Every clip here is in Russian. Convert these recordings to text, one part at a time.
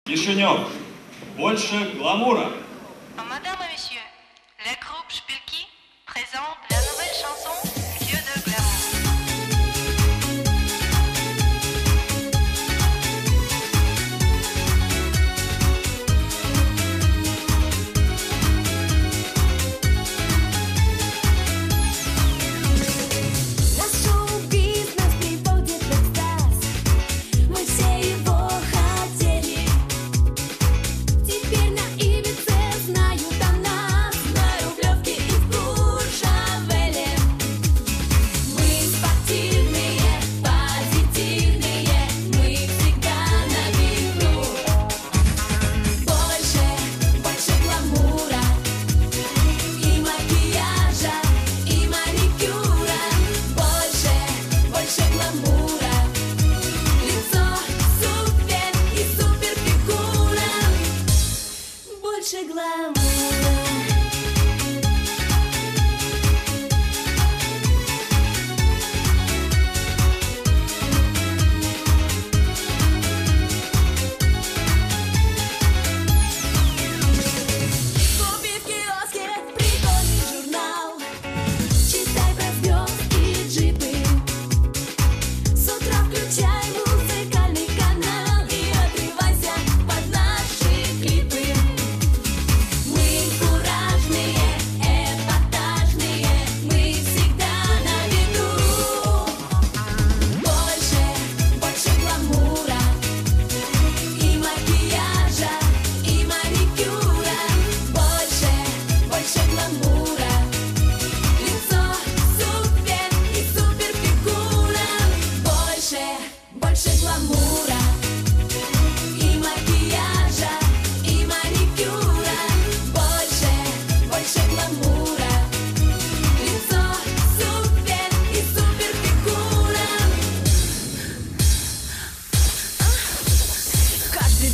Кишинев. Больше гламура. Madame et messieurs, le groupe Spilky présente la nouvelle chanson Dieu de glamour.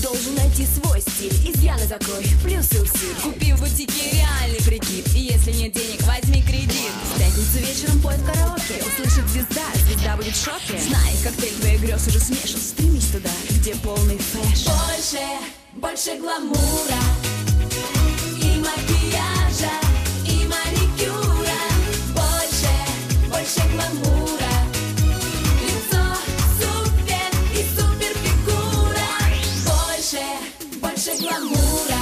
Должен найти свой стиль, изъяны закрой, плюсы усиль. Купи в бутике реальный прикид, и если нет денег, возьми кредит. В пятницу вечером поет в караоке, услышит звезда, звезда будет в шоке. Знай, коктейль твоих грез уже смешан, стремись туда, где полный фэшн. Больше гламура и макияжа, и маникюра. Больше гламура. Больше гламура.